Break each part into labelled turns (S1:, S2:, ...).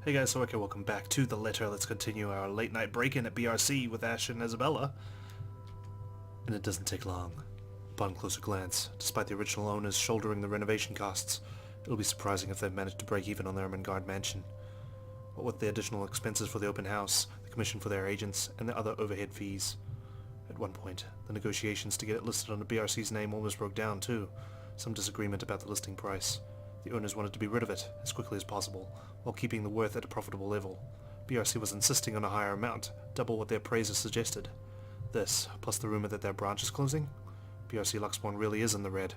S1: Hey guys, so okay, welcome back to The Letter. Let's continue our late night break-in at BRC with Ash and Isabella. And it doesn't take long. Upon closer glance, despite the original owners shouldering the renovation costs, it'll be surprising if they've managed to break even on their Ermengarde Mansion. What with the additional expenses for the open house, the commission for their agents, and the other overhead fees. At one point, the negotiations to get it listed under BRC's name almost broke down too. Some disagreement about the listing price. The owners wanted to be rid of it as quickly as possible, while keeping the worth at a profitable level. BRC was insisting on a higher amount, double what their appraisers suggested. This, plus the rumor that their branch is closing? BRC Luxbourne really is in the red,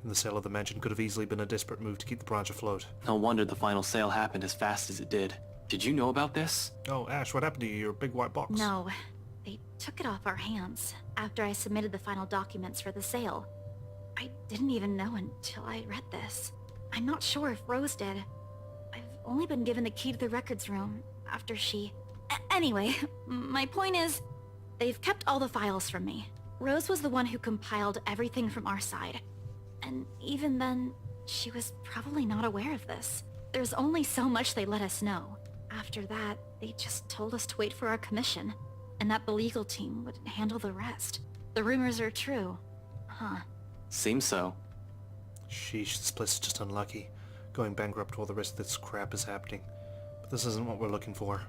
S1: and the sale of the mansion could have easily been a desperate move to keep the branch afloat.
S2: No wonder the final sale happened as fast as it did. Did you know about this?
S1: Oh, Ash, what happened to you, your big white box?
S3: No, they took it off our hands after I submitted the final documents for the sale. I didn't even know until I read this. I'm not sure if Rose did. I've only been given the key to the records room after she... Anyway, my point is, they've kept all the files from me. Rose was the one who compiled everything from our side. And even then, she was probably not aware of this. There's only so much they let us know. After that, they just told us to wait for our commission, and that the legal team would handle the rest. The rumors are true. Huh.
S2: Seems so.
S1: Sheesh, this place is just unlucky. Going bankrupt while the rest of this crap is happening. But this isn't what we're looking for.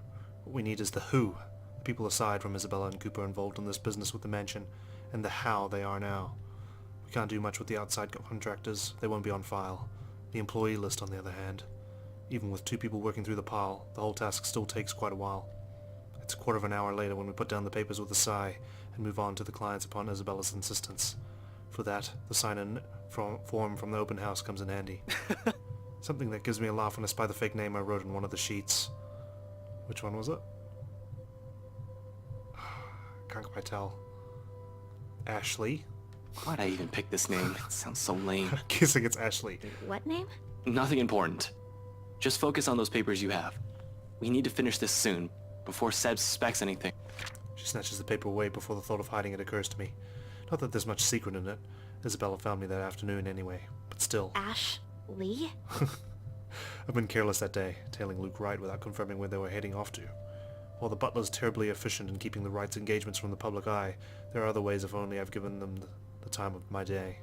S1: What we need is the who. The people aside from Isabella and Cooper involved in this business with the mansion, and the how they are now. We can't do much with the outside contractors. They won't be on file. The employee list, on the other hand. Even with 2 people working through the pile, the whole task still takes quite a while. It's a quarter of an hour later when we put down the papers with a sigh and move on to the clients upon Isabella's insistence. For that, the sign-in form from the open house comes in handy. Something that gives me a laugh when I spy the fake name I wrote in one of the sheets. Which one was it? Can't quite tell. Ashley?
S2: Why'd I even pick this name? It sounds so lame.
S1: I'm guessing it's Ashley.
S3: What name?
S2: Nothing important. Just focus on those papers you have. We need to finish this soon, before Seb suspects anything.
S1: She snatches the paper away before the thought of hiding it occurs to me. Not that there's much secret in it. Isabella found me that afternoon anyway, but still.
S3: Ash Lee?
S1: I've been careless that day, tailing Luke Wright without confirming where they were heading off to. While the butler's terribly efficient in keeping the Wrights' engagements from the public eye, there are other ways if only I've given them the time of my day.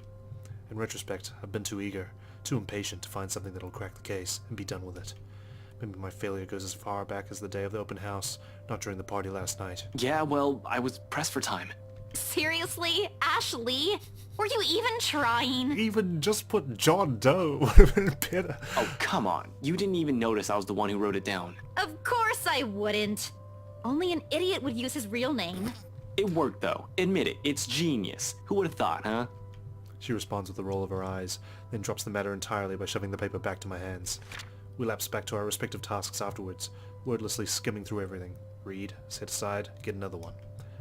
S1: In retrospect, I've been too eager, too impatient to find something that'll crack the case and be done with it. Maybe my failure goes as far back as the day of the open house, not during the party last night.
S2: Yeah, well, I was pressed for time.
S3: Seriously? Ashley? Were you even trying?
S1: Even just put John Doe would have been better.
S2: Oh, come on. You didn't even notice I was the one who wrote it down.
S3: Of course I wouldn't. Only an idiot would use his real name.
S2: It worked, though. Admit it. It's genius. Who would have thought, huh?
S1: She responds with a roll of her eyes, then drops the matter entirely by shoving the paper back to my hands. We lapse back to our respective tasks afterwards, wordlessly skimming through everything. Read, set aside, get another one.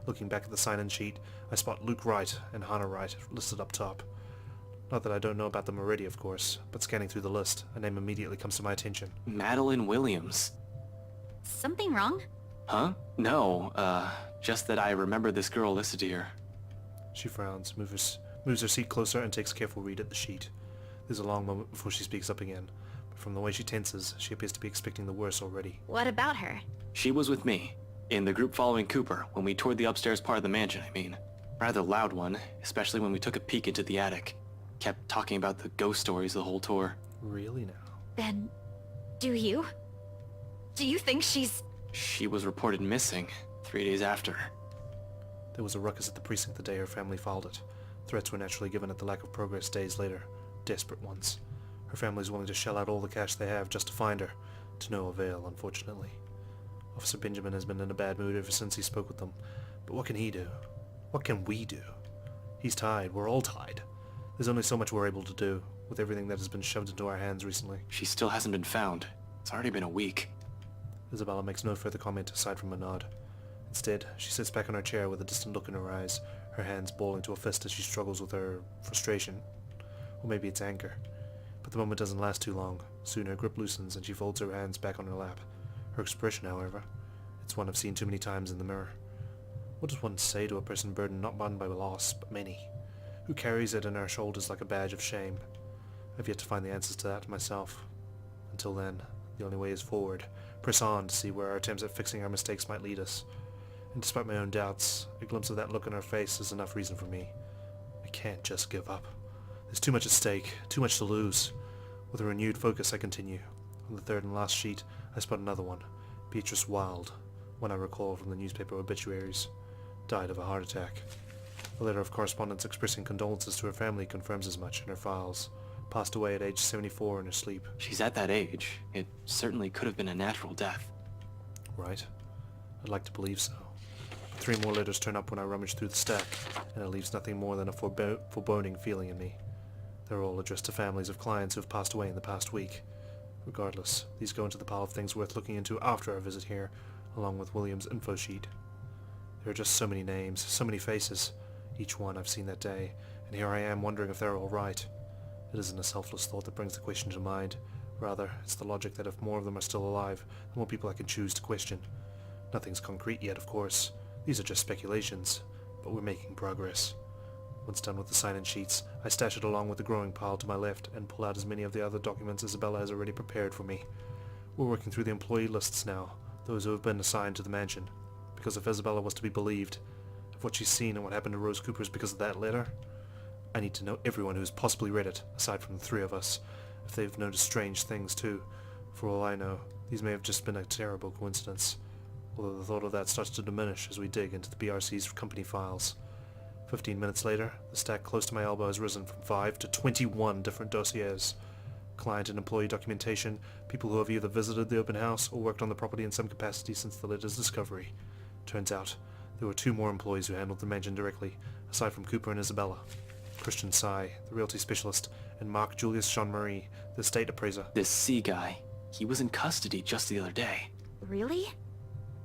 S1: Looking back at the sign-in sheet, I spot Luke Wright and Hannah Wright listed up top. Not that I don't know about them already, of course, but scanning through the list, a name immediately comes to my attention.
S2: Madeline Williams.
S3: Something wrong?
S2: Huh? No, just that I remember this girl listed here.
S1: She frowns, moves her seat closer, and takes a careful read at the sheet. There's a long moment before she speaks up again, but from the way she tenses, she appears to be expecting the worst already.
S3: What about her?
S2: She was with me, in the group following Cooper, when we toured the upstairs part of the mansion, I mean. Rather loud one, especially when we took a peek into the attic. Kept talking about the ghost stories the whole tour.
S1: Really now?
S3: Then, do you think she's...
S2: She was reported missing 3 days after.
S1: There was a ruckus at the precinct the day her family filed it. Threats were naturally given at the lack of progress days later. Desperate ones. Her family's willing to shell out all the cash they have just to find her. To no avail, unfortunately. Officer Benjamin has been in a bad mood ever since he spoke with them. But what can he do? What can we do? He's tied. We're all tied. There's only so much we're able to do, with everything that has been shoved into our hands recently.
S2: She still hasn't been found. It's already been a week.
S1: Isabella makes no further comment aside from a nod. Instead, she sits back in her chair with a distant look in her eyes, her hands balling to a fist as she struggles with her frustration. Or maybe it's anger. But the moment doesn't last too long. Soon her grip loosens and she folds her hands back on her lap. Her expression, however, it's one I've seen too many times in the mirror. What does one say to a person burdened not one by loss, but many? Who carries it in her shoulders like a badge of shame? I've yet to find the answers to that myself. Until then, the only way is forward, press on to see where our attempts at fixing our mistakes might lead us. And despite my own doubts, a glimpse of that look on her face is enough reason for me. I can't just give up. There's too much at stake, too much to lose. With a renewed focus, I continue. On the third and last sheet, I spot another one. Beatrice Wilde, one I recall from the newspaper obituaries, died of a heart attack. A letter of correspondence expressing condolences to her family confirms as much in her files. Passed away at age 74 in her sleep.
S2: She's at that age. It certainly could have been a natural death.
S1: Right? I'd like to believe so. But 3 more letters turn up when I rummage through the stack, and it leaves nothing more than a foreboding feeling in me. They're all addressed to families of clients who have passed away in the past week. Regardless, these go into the pile of things worth looking into after our visit here, along with William's info sheet. There are just so many names, so many faces, each one I've seen that day, and here I am wondering if they're all right. It isn't a selfless thought that brings the question to mind. Rather, it's the logic that if more of them are still alive, the more people I can choose to question. Nothing's concrete yet, of course. These are just speculations, but we're making progress. Once done with the sign-in sheets, I stash it along with the growing pile to my left and pull out as many of the other documents Isabella has already prepared for me. We're working through the employee lists now, those who have been assigned to the mansion. Because if Isabella was to be believed, if what she's seen and what happened to Rose Cooper is because of that letter, I need to know everyone who's possibly read it, aside from the 3 of us, if they've noticed strange things too. For all I know, these may have just been a terrible coincidence, although the thought of that starts to diminish as we dig into the BRC's company files. 15 minutes later, the stack close to my elbow has risen from 5 to 21 different dossiers. Client and employee documentation, people who have either visited the open house or worked on the property in some capacity since the letter's discovery. Turns out, there were 2 more employees who handled the mansion directly, aside from Cooper and Isabella. Christian Sy, the realty specialist, and Mark Julius Jean-Marie, the estate appraiser.
S2: This C guy, he was in custody just the other day.
S3: Really?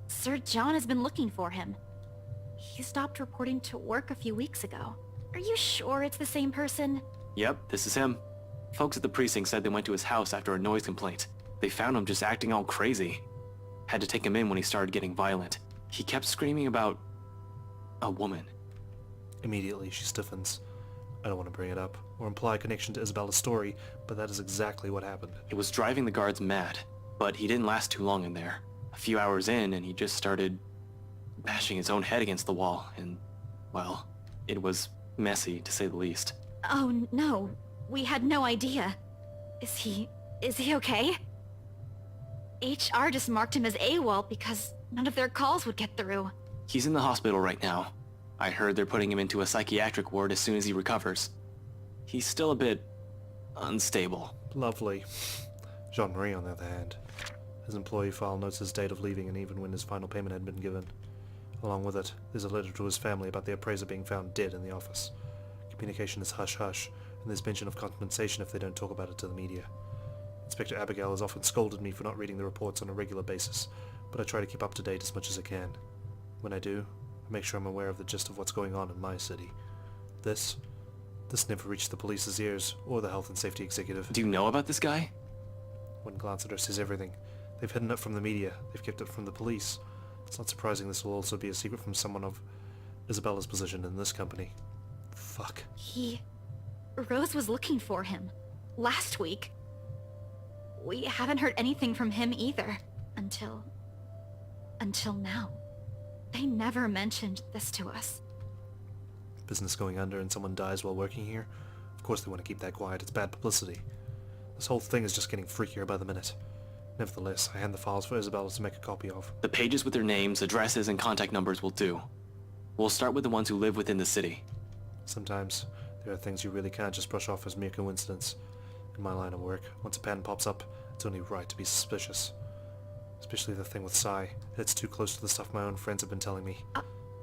S3: Sir John has been looking for him. He stopped reporting to work a few weeks ago. Are you sure it's the same person?
S2: Yep, this is him. Folks at the precinct said they went to his house after a noise complaint. They found him just acting all crazy. Had to take him in when he started getting violent. He kept screaming about a woman.
S1: Immediately, she stiffens. I don't want to bring it up, or imply a connection to Isabella's story, but that is exactly what happened.
S2: It was driving the guards mad, but he didn't last too long in there. A few hours in, and he just started bashing his own head against the wall, and, well, it was messy, to say the least.
S3: Oh no, we had no idea. Is he okay? HR just marked him as AWOL because none of their calls would get through.
S2: He's in the hospital right now. I heard they're putting him into a psychiatric ward as soon as he recovers. He's still a bit unstable.
S1: Lovely. Jean-Marie, on the other hand. His employee file notes his date of leaving and even when his final payment had been given. Along with it, there's a letter to his family about the appraiser being found dead in the office. Communication is hush-hush, and there's mention of compensation if they don't talk about it to the media. Inspector Abigail has often scolded me for not reading the reports on a regular basis, but I try to keep up to date as much as I can. When I do, I make sure I'm aware of the gist of what's going on in my city. This never reached the police's ears, or the health and safety executive.
S2: Do you know about this guy?
S1: One glance at her says everything. They've hidden it from the media, they've kept it from the police. It's not surprising this will also be a secret from someone of Isabella's position in this company. Fuck.
S3: Rose was looking for him. Last week. We haven't heard anything from him either. Until now. They never mentioned this to us.
S1: Business going under and someone dies while working here? Of course they want to keep that quiet, it's bad publicity. This whole thing is just getting freakier by the minute. Nevertheless, I hand the files for Isabella to make a copy of.
S2: The pages with their names, addresses, and contact numbers will do. We'll start with the ones who live within the city.
S1: Sometimes, there are things you really can't just brush off as mere coincidence. In my line of work, once a pattern pops up, it's only right to be suspicious. Especially the thing with Sai. It's too close to the stuff my own friends have been telling me.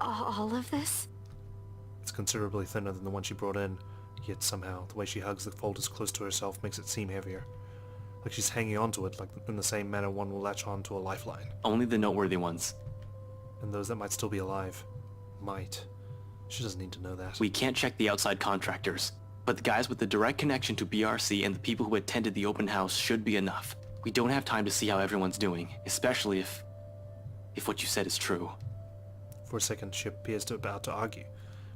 S3: All of this?
S1: It's considerably thinner than the one she brought in, yet somehow, the way she hugs the folders close to herself makes it seem heavier. Like she's hanging onto it, like in the same manner one will latch on to a lifeline.
S2: Only the noteworthy ones.
S1: And those that might still be alive. Might. She doesn't need to know that.
S2: We can't check the outside contractors, but the guys with the direct connection to BRC and the people who attended the open house should be enough. We don't have time to see how everyone's doing, especially if what you said is true.
S1: For a second, she appears to about to argue,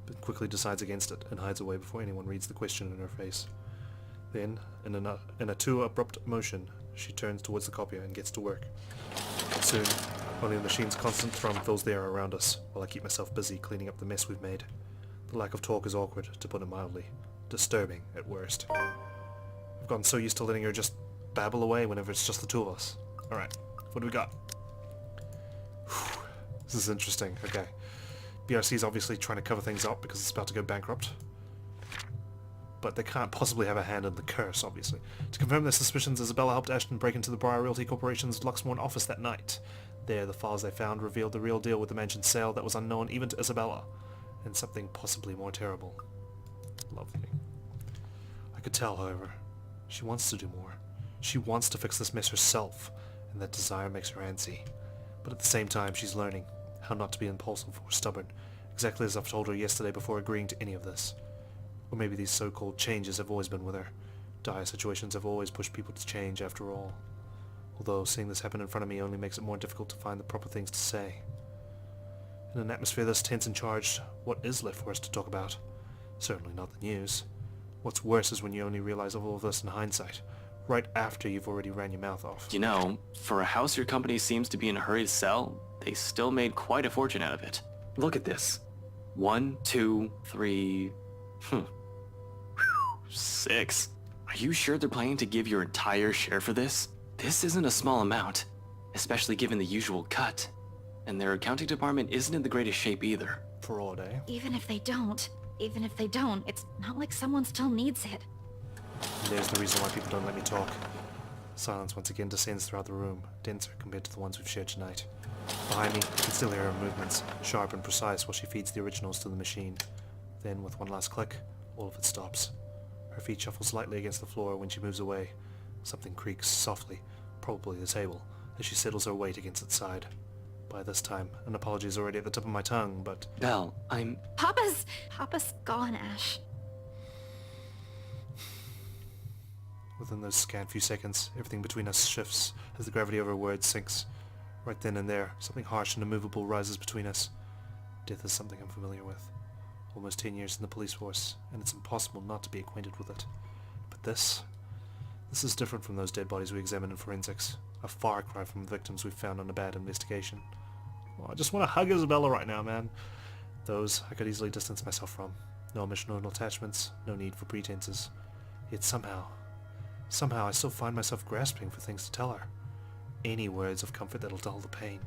S1: but quickly decides against it and hides away before anyone reads the question in her face. Then, in a too abrupt motion, she turns towards the copier and gets to work. soon. Only the machine's constant thrum fills the air around us, while I keep myself busy cleaning up the mess we've made. The lack of talk is awkward, to put it mildly. Disturbing, at worst. I've gotten so used to letting her just babble away whenever it's just the two of us. Alright, what do we got? Whew. This is interesting. Okay. BRC is obviously trying to cover things up because it's about to go bankrupt. But they can't possibly have a hand in the curse, obviously. To confirm their suspicions, Isabella helped Ashton break into the Briar Realty Corporation's Luxmore office that night. There, the files they found revealed the real deal with the mansion sale that was unknown even to Isabella. And something possibly more terrible. Lovely. I could tell, however, she wants to do more. She wants to fix this mess herself, and that desire makes her antsy. But at the same time, she's learning how not to be impulsive or stubborn, exactly as I've told her yesterday before agreeing to any of this. Or maybe these so-called changes have always been with her. Dire situations have always pushed people to change after all. Although seeing this happen in front of me only makes it more difficult to find the proper things to say. In an atmosphere this tense and charged, what is left for us to talk about? Certainly not the news. What's worse is when you only realize all of this in hindsight, right after you've already ran your mouth off.
S2: You know, for a house your company seems to be in a hurry to sell, they still made quite a fortune out of it. Look at this. 1, 2, 3... 6. Are you sure they're planning to give your entire share for this? This isn't a small amount, especially given the usual cut. And their accounting department isn't in the greatest shape either.
S1: Fraud, eh?
S3: Even if they don't, it's not like someone still needs it.
S1: And there's the reason why people don't let me talk. Silence once again descends throughout the room, denser compared to the ones we've shared tonight. Behind me, I can still hear her movements, sharp and precise while she feeds the originals to the machine. Then, with one last click, all of it stops. Her feet shuffle slightly against the floor when she moves away. Something creaks softly, probably the table, as she settles her weight against its side. By this time, an apology is already at the tip of my tongue, but...
S2: Belle,
S3: Papa's gone, Ash.
S1: Within those scant few seconds, everything between us shifts as the gravity of her words sinks. Right then and there, something harsh and immovable rises between us. Death is something I'm familiar with. Almost 10 years in the police force, and it's impossible not to be acquainted with it. But this is different from those dead bodies we examined in forensics. A far cry from the victims we found on a bad investigation. Oh, I just want to hug Isabella right now, man. Those I could easily distance myself from. No emotional attachments, no need for pretenses. Yet somehow I still find myself grasping for things to tell her. Any words of comfort that'll dull the pain.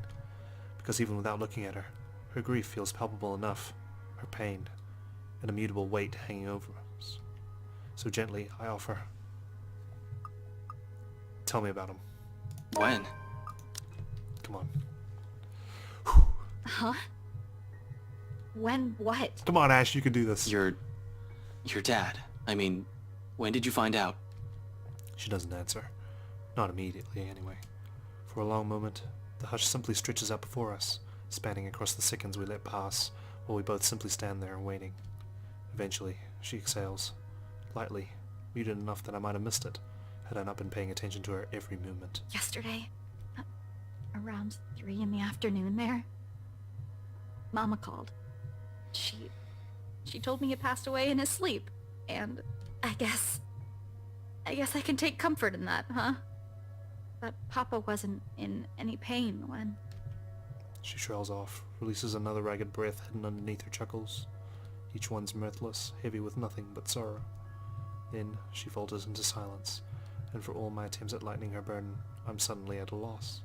S1: Because even without looking at her, her grief feels palpable enough. Her pain, an immutable weight hanging over us. So gently, I offer. Tell me about him.
S2: when?
S1: Come on.
S3: Huh? When what?
S1: Come on, Ash, you can do this.
S2: Your dad. I mean, when did you find out?
S1: She doesn't answer. Not immediately, anyway. For a long moment, the hush simply stretches out before us, spanning across the seconds we let pass, while we both simply stand there waiting. Eventually, she exhales, lightly, muted enough that I might have missed it, had I not been paying attention to her every movement.
S3: Yesterday, around 3 in the afternoon there, Mama called. She told me he passed away in his sleep, and I guess I can take comfort in that, huh? But Papa wasn't in any pain when...
S1: She trails off, releases another ragged breath hidden underneath her chuckles. Each one's mirthless, heavy with nothing but sorrow. Then she falters into silence, and for all my attempts at lightening her burden, I'm suddenly at a loss.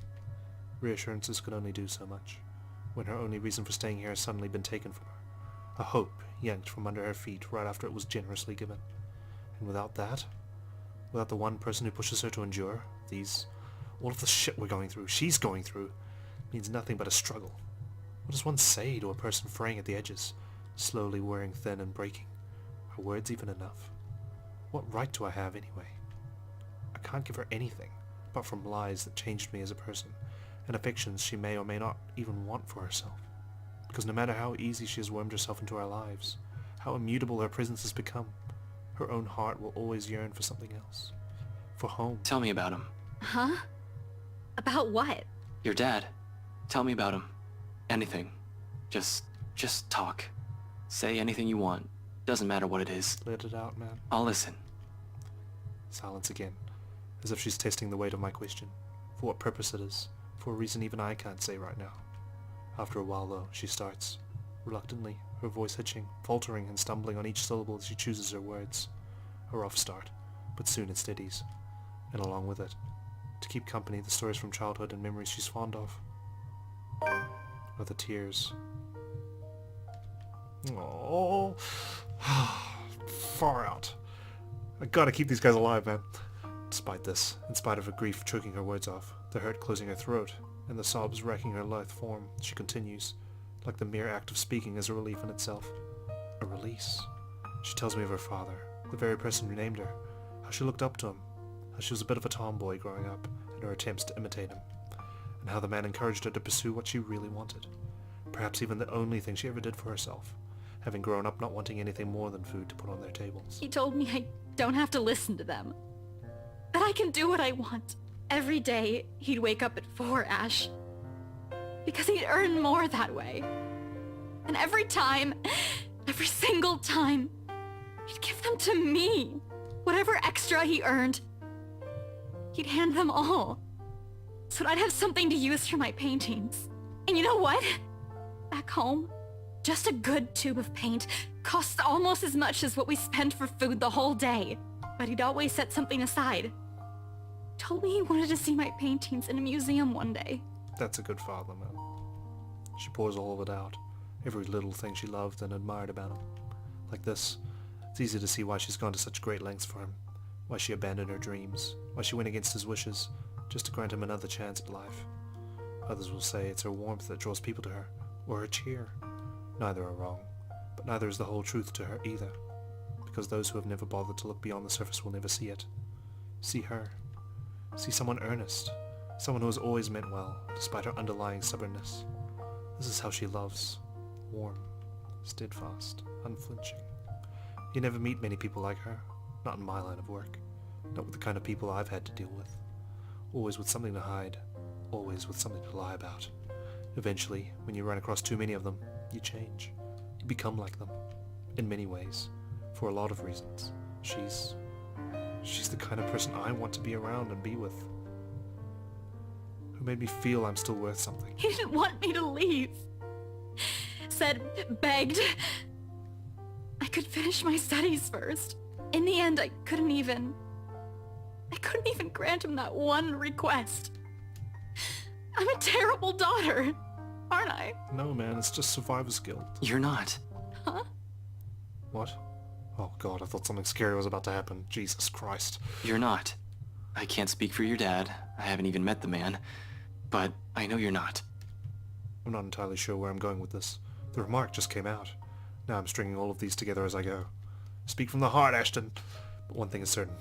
S1: Reassurances could only do so much, when her only reason for staying here has suddenly been taken from her. A hope yanked from under her feet right after it was generously given. And without that, without the one person who pushes her to endure, all of the shit we're going through, she's going through, means nothing but a struggle. What does one say to a person fraying at the edges, slowly wearing thin and breaking? Are words even enough? What right do I have anyway? I can't give her anything, apart from lies that changed me as a person, and affections she may or may not even want for herself. Because no matter how easy she has wormed herself into our lives, how immutable her presence has become, her own heart will always yearn for something else. For home.
S2: Tell me about him.
S3: Huh? About what?
S2: Your dad. Tell me about him. Anything. Just talk. Say anything you want. Doesn't matter what it is.
S1: Let it out, man.
S2: I'll listen.
S1: Silence again, as if she's testing the weight of my question, for what purpose it is, For a reason even I can't say right now. After a while, though, she starts, reluctantly, her voice hitching, faltering and stumbling on each syllable as she chooses her words. A rough start, but soon it steadies. And along with it, to keep company, the stories from childhood and memories she's fond of. Or the tears. Oh, far out. I gotta keep these guys alive, man. Despite this, in spite of her grief choking her words off, the hurt closing her throat, and the sobs wrecking her lithe form, she continues, like the mere act of speaking is a relief in itself. A release. She tells me of her father, the very person who named her, how she looked up to him, how she was a bit of a tomboy growing up, in her attempts to imitate him, and how the man encouraged her to pursue what she really wanted, perhaps even the only thing she ever did for herself, having grown up not wanting anything more than food to put on their tables.
S3: He told me I don't have to listen to them. That I can do what I want. Every day, he'd wake up at 4, Ash. Because he'd earn more that way. And every time, every single time, he'd give them to me. Whatever extra he earned, he'd hand them all. So I'd have something to use for my paintings. And you know what? Back home, just a good tube of paint costs almost as much as what we spend for food the whole day. But he'd always set something aside. Told me he wanted to see my paintings in a museum one day.
S1: That's a good father, man. She pours all of it out, every little thing she loved and admired about him. Like this, it's easy to see why she's gone to such great lengths for him, why she abandoned her dreams, why she went against his wishes, just to grant him another chance at life. Others will say it's her warmth that draws people to her, or her cheer. Neither are wrong, but neither is the whole truth to her either, because those who have never bothered to look beyond the surface will never see it. See her. See someone earnest, someone who has always meant well, despite her underlying stubbornness. This is how she loves. Warm, steadfast, unflinching. You never meet many people like her, not in my line of work, not with the kind of people I've had to deal with. Always with something to hide, always with something to lie about. Eventually, when you run across too many of them, you change. You become like them, in many ways, for a lot of reasons. She's the kind of person I want to be around and be with. Who made me feel I'm still worth something.
S3: He didn't want me to leave. Said, begged. I could finish my studies first. In the end, I couldn't even grant him that one request. I'm a terrible daughter, aren't I?
S1: No, man, it's just survivor's guilt.
S2: You're not.
S3: Huh?
S1: What? Oh god, I thought something scary was about to happen. Jesus Christ.
S2: You're not. I can't speak for your dad. I haven't even met the man. But I know you're not.
S1: I'm not entirely sure where I'm going with this. The remark just came out. Now I'm stringing all of these together as I go. Speak from the heart, Ashton. But one thing is certain.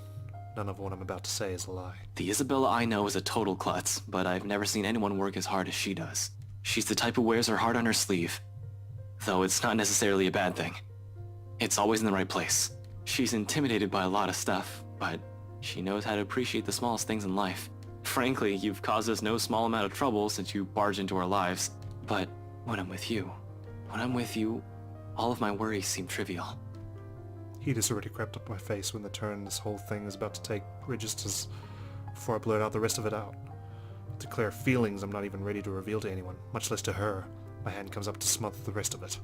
S1: None of what I'm about to say is a lie.
S2: The Isabella I know is a total klutz, but I've never seen anyone work as hard as she does. She's the type who wears her heart on her sleeve. Though it's not necessarily a bad thing. It's always in the right place. She's intimidated by a lot of stuff, but she knows how to appreciate the smallest things in life. Frankly, you've caused us no small amount of trouble since you barged into our lives. But when I'm with you, all of my worries seem trivial.
S1: Heat has already crept up my face when the turn this whole thing is about to take registers before I blurt out the rest of it out. Declare feelings I'm not even ready to reveal to anyone, much less to her. My hand comes up to smother the rest of it.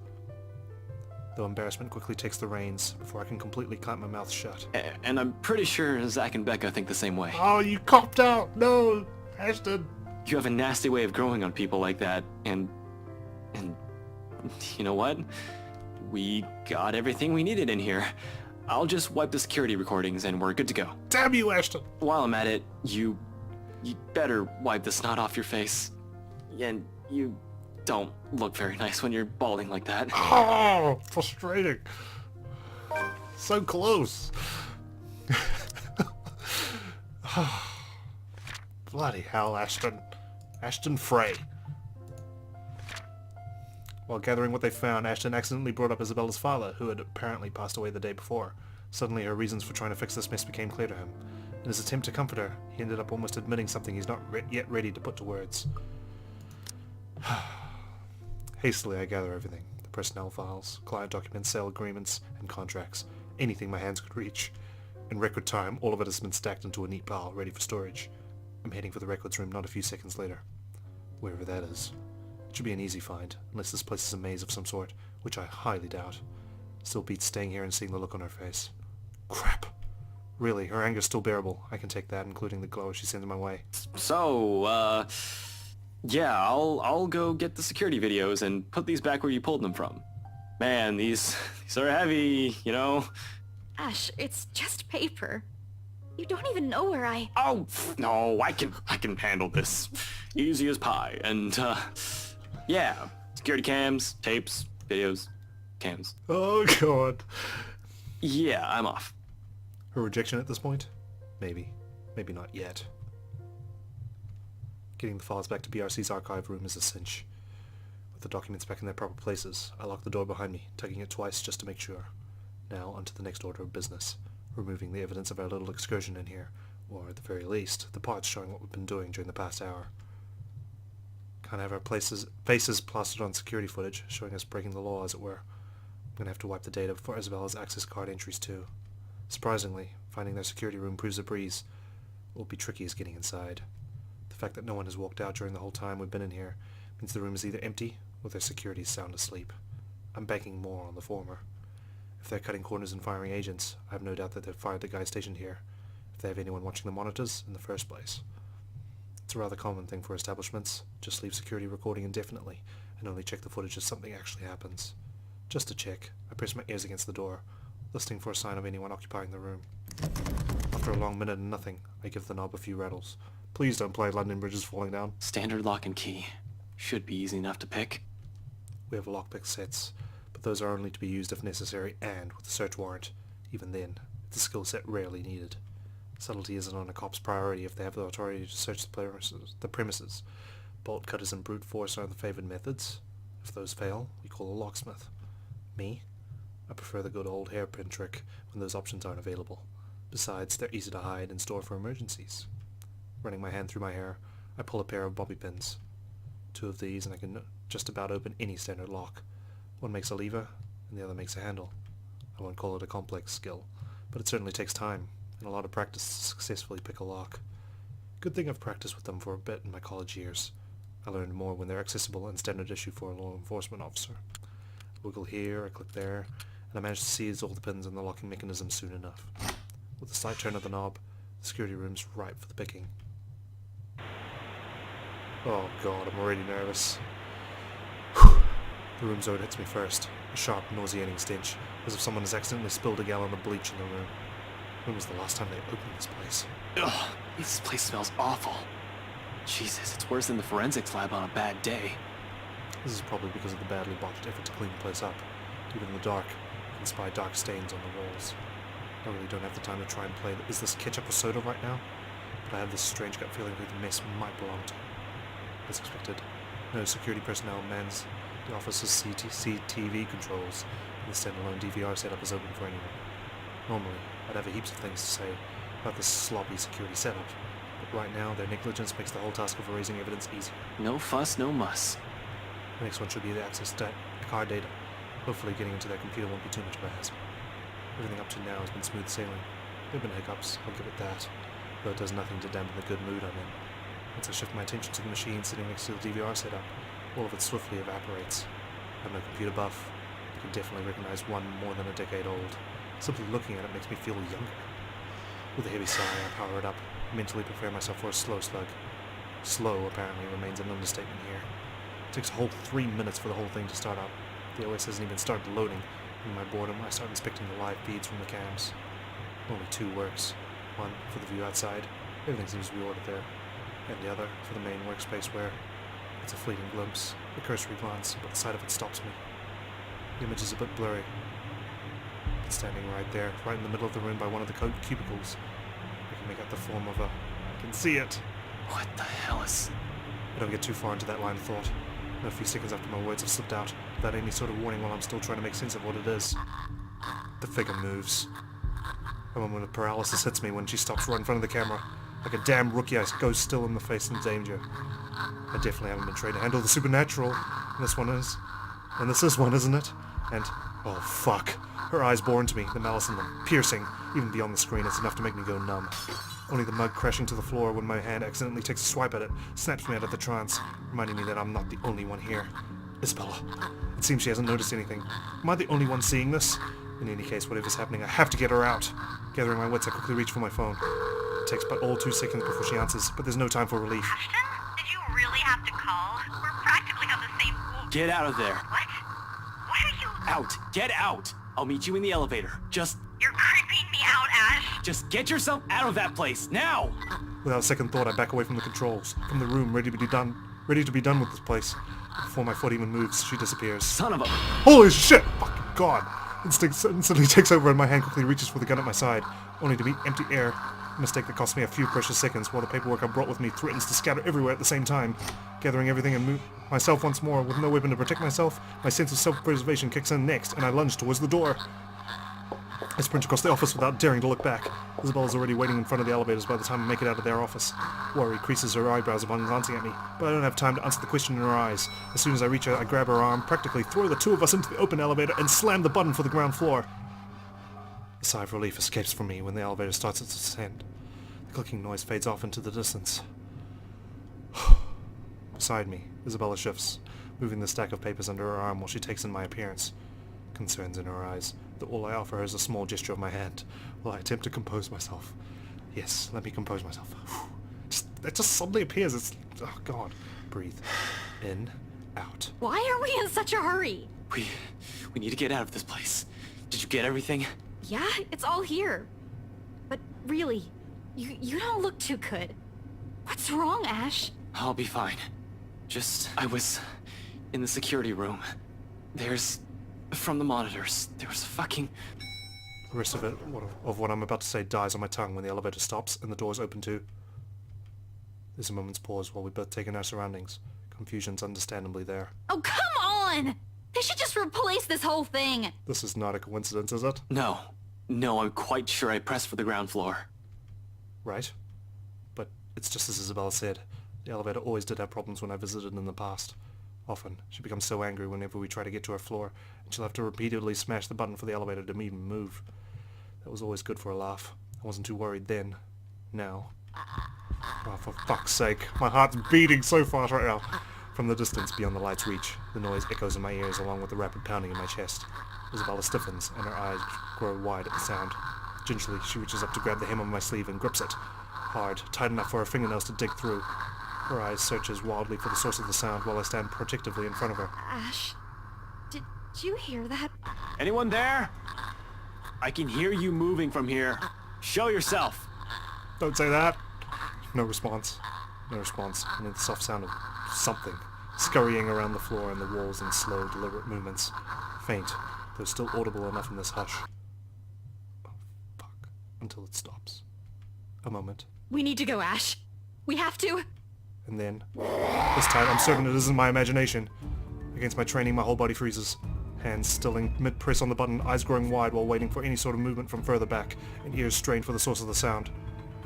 S1: Though embarrassment quickly takes the reins before I can completely clamp my mouth shut.
S2: And I'm pretty sure Zach and Becca think the same way.
S1: Oh, you copped out! No! Ashton!
S2: You have a nasty way of growing on people like that, and you know what? We got everything we needed in here. I'll just wipe the security recordings and we're good to go.
S1: Damn you, Ashton!
S2: While I'm at it, you better wipe the snot off your face. And you don't look very nice when you're balding like that.
S1: Oh, frustrating. So close. Bloody hell, Ashton. Ashton Frey. While gathering what they found, Ashton accidentally brought up Isabella's father, who had apparently passed away the day before. Suddenly her reasons for trying to fix this mess became clear to him. In his attempt to comfort her, he ended up almost admitting something he's not yet ready to put to words. Hastily I gather everything. The personnel files, client documents, sale agreements, and contracts. Anything my hands could reach. In record time, all of it has been stacked into a neat pile, ready for storage. I'm heading for the records room not a few seconds later. Wherever that is. It should be an easy find, unless this place is a maze of some sort, which I highly doubt. Still beats staying here and seeing the look on her face. Crap. Really, her anger's still bearable. I can take that, including the glow she sends my way.
S2: So, yeah, I'll go get the security videos and put these back where you pulled them from. Man, these are heavy, you know?
S3: Ash, it's just paper. You don't even know where I...
S2: Oh, no, I can handle this. Easy as pie. And, yeah, security cams, tapes, videos, cams.
S1: Oh, God.
S2: Yeah, I'm off.
S1: Her rejection at this point? Maybe. Maybe not yet. Getting the files back to BRC's archive room is a cinch. With the documents back in their proper places, I lock the door behind me, tugging it twice just to make sure. Now, onto the next order of business. Removing the evidence of our little excursion in here, or at the very least, the parts showing what we've been doing during the past hour. Can't have our faces plastered on security footage, showing us breaking the law, as it were. I'm gonna have to wipe the data for Isabella's access card entries too. Surprisingly, finding their security room proves a breeze. What will be tricky is getting inside. The fact that no one has walked out during the whole time we've been in here means the room is either empty or their security is sound asleep. I'm banking more on the former. If they're cutting corners and firing agents, I have no doubt that they've fired the guy stationed here, if they have anyone watching the monitors in the first place. It's a rather common thing for establishments. Just leave security recording indefinitely and only check the footage if something actually happens. Just to check, I press my ears against the door, listening for a sign of anyone occupying the room. After a long minute and nothing, I give the knob a few rattles. Please don't play London Bridge is Falling Down.
S2: Standard lock and key. Should be easy enough to pick.
S1: We have lockpick sets, but those are only to be used if necessary and with a search warrant. Even then, it's a skill set rarely needed. Subtlety isn't on a cop's priority if they have the authority to search the premises. Bolt cutters and brute force are the favoured methods. If those fail, you call a locksmith. Me? I prefer the good old hairpin trick when those options aren't available. Besides, they're easy to hide and store for emergencies. Running my hand through my hair, I pull a pair of bobby pins. 2 of these and I can just about open any standard lock. One makes a lever and the other makes a handle. I won't call it a complex skill, but it certainly takes time and a lot of practice to successfully pick a lock. Good thing I've practiced with them for a bit in my college years. I learned more when they're accessible and standard issue for a law enforcement officer. I wiggle here, I click there, and I manage to seize all the pins in the locking mechanism soon enough. With a slight turn of the knob, the security room's ripe for the picking. Oh god, I'm already nervous. The room zone hits me first, a sharp, nauseating stench, as if someone has accidentally spilled a gallon of bleach in the room. When was the last time they opened this place?
S2: Ugh, this place smells awful. Jesus, it's worse than the forensics lab on a bad day.
S1: This is probably because of the badly botched effort to clean the place up. Even in the dark, I can spy dark stains on the walls. I really don't have the time to try and play is this ketchup or soda right now, but I have this strange gut feeling who the mess might belong to. As expected, no security personnel mans the office's CCTV controls, and the standalone DVR setup is open for anyone. Normally, I'd have heaps of things to say about this sloppy security setup, but right now their negligence makes the whole task of erasing evidence easier.
S2: No fuss, no muss.
S1: The next one should be the access to car data. Hopefully getting into their computer won't be too much of a hassle. Everything up to now has been smooth sailing. There have been hiccups, I'll give it that, though it does nothing to dampen the good mood I'm in. Once I shift my attention to the machine sitting next to the DVR setup, all of it swiftly evaporates. I'm no computer buff, but can definitely recognize one more than a decade old. Simply looking at it makes me feel younger. With a heavy sigh, I power it up, mentally prepare myself for a slow slug. Slow, apparently, remains an understatement here. It takes a whole 3 minutes for the whole thing to start up. The OS hasn't even started loading, and in my boredom, I start inspecting the live feeds from the cams. Only 2 works. One for the view outside, everything seems to be ordered there, and the other for the main workspace where it's a fleeting glimpse, a cursory glance, but the sight of it stops me. The image is a bit blurry. It's standing right there, right in the middle of the room by one of the cubicles. I can make out the form of I can see it!
S2: What the hell is...
S1: I don't get too far into that line of thought. A few seconds after my words have slipped out, without any sort of warning while I'm still trying to make sense of what it is. The figure moves. A moment of paralysis hits me when she stops right in front of the camera. Like a damn rookie, I go still in the face of danger. I definitely haven't been trained to handle the supernatural. And this one is. And this is one, isn't it? And, oh fuck. Her eyes bore into me, the malice in them, piercing. Even beyond the screen, it's enough to make me go numb. only the mug crashing to the floor when my hand accidentally takes a swipe at it, snaps me out of the trance, reminding me that I'm not the only one here. Isabella. It seems she hasn't noticed anything. Am I the only one seeing this? In any case, whatever's happening, I have to get her out. Gathering my wits, I quickly reach for my phone. It takes but all 2 seconds before she answers, but there's no time for relief.
S4: Ashton, did you really have to call? We're practically on the same floor.
S2: Get out of there.
S4: What? Why are you...
S2: Out. Get out. I'll meet you in the elevator.
S4: You're creeping me out, Ash.
S2: Just get yourself out of that place, now!
S1: Without a second thought, I back away from the controls, from the room, ready to be done with this place. Before my foot even moves, she disappears.
S2: Son of a...
S1: Holy shit! Fucking God! Instinct instantly takes over and my hand quickly reaches for the gun at my side, only to meet empty air. A mistake that cost me a few precious seconds while the paperwork I brought with me threatens to scatter everywhere at the same time. Gathering everything and myself once more, with no weapon to protect myself, my sense of self-preservation kicks in next, and I lunge towards the door. I sprint across the office without daring to look back. Isabella's already waiting in front of the elevators by the time I make it out of their office. Worry creases her eyebrows upon glancing at me, but I don't have time to answer the question in her eyes. As soon as I reach her, I grab her arm, practically throw the two of us into the open elevator, and slam the button for the ground floor. A sigh of relief escapes from me when the elevator starts its descent. The clicking noise fades off into the distance. Beside me, Isabella shifts, moving the stack of papers under her arm while she takes in my appearance. Concerns in her eyes, that all I offer her is a small gesture of my hand, while I attempt to compose myself. Yes, let me compose myself. It just suddenly appears. It's... oh God. Breathe. In. Out.
S3: Why are we in such a hurry?
S2: We need to get out of this place. Did you get everything?
S3: Yeah, it's all here. But really, you don't look too good. What's wrong, Ash?
S2: I'll be fine. I was in the security room. From the monitors, there was a fucking...
S1: The rest of what I'm about to say dies on my tongue when the elevator stops and the doors open too. There's a moment's pause while we both take in our surroundings. Confusion's understandably there.
S3: Oh, come on! They should just replace this whole thing!
S1: This is not a coincidence, is it?
S2: No, I'm quite sure I pressed for the ground floor.
S1: Right. But it's just as Isabella said. The elevator always did have problems when I visited in the past. Often, she becomes so angry whenever we try to get to her floor, and she'll have to repeatedly smash the button for the elevator to even move. That was always good for a laugh. I wasn't too worried then. Now. Oh, for fuck's sake. My heart's beating so fast right now. From the distance, beyond the light's reach, the noise echoes in my ears along with the rapid pounding in my chest. Isabella stiffens, and her eyes grow wide at the sound. Gingerly, she reaches up to grab the hem of my sleeve and grips it. Hard, tight enough for her fingernails to dig through. Her eyes searches wildly for the source of the sound while I stand protectively in front of her.
S3: Ash, did you hear that?
S2: Anyone there? I can hear you moving from here. Show yourself.
S1: Don't say that. No response. No response. Only the soft sound of something scurrying around the floor and the walls in slow, deliberate movements. Faint, though still audible enough in this hush. Oh, fuck. Until it stops. A moment.
S3: We need to go, Ash. We have to.
S1: And then, this time I'm certain it isn't my imagination. Against my training, my whole body freezes. Hands stilling, mid-press on the button, eyes growing wide while waiting for any sort of movement from further back, and ears strained for the source of the sound.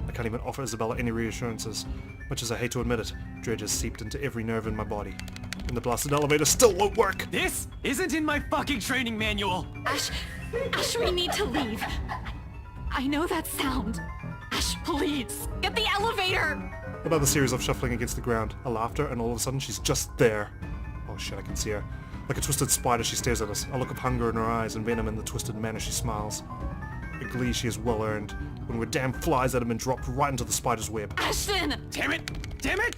S1: I can't even offer Isabella any reassurances. Much as I hate to admit it, dread has seeped into every nerve in my body. And the blasted elevator still won't work!
S2: This isn't in my fucking training manual!
S3: Ash, we need to leave. I know that sound. Ash, please, get the elevator!
S1: Another series of shuffling against the ground, a laughter, and all of a sudden she's just there. Oh shit, I can see her. Like a twisted spider she stares at us, a look of hunger in her eyes and venom in the twisted manner she smiles. A glee she has well earned, when we're damn flies that have been dropped right into the spider's web.
S3: Ashton!
S2: Damn it! Damn it!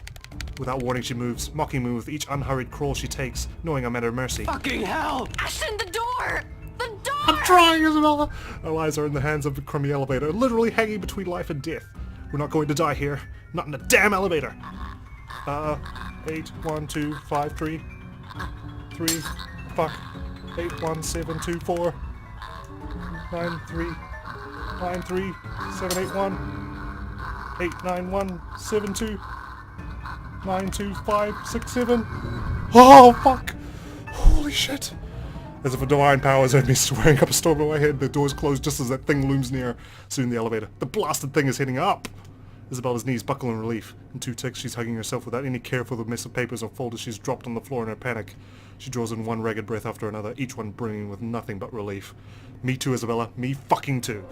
S1: Without warning she moves, mocking me with each unhurried crawl she takes, knowing I'm at her mercy.
S2: Fucking hell!
S3: Ashton, the door! The door!
S1: I'm trying, Isabella! Our lives are in the hands of the crummy elevator, literally hanging between life and death. We're not going to die here. Not in a damn elevator! 8, 1, 2, 5, 3. 3, fuck. 8, 1, 7, 2, 4. 9, 3. 9, 3. 7, 8, 1. 8, 9, 1, 7, 2. 9, 2, 5, 6, 7. Oh, fuck! Holy shit! As if a divine power has heard me swearing up a storm in my head, the doors close just as that thing looms near. Soon the elevator. The blasted thing is heading up! Isabella's knees buckle in relief. In 2 ticks, she's hugging herself without any care for the mess of papers or folders she's dropped on the floor in her panic. She draws in one ragged breath after another, each one brimming with nothing but relief. Me too, Isabella. Me fucking too.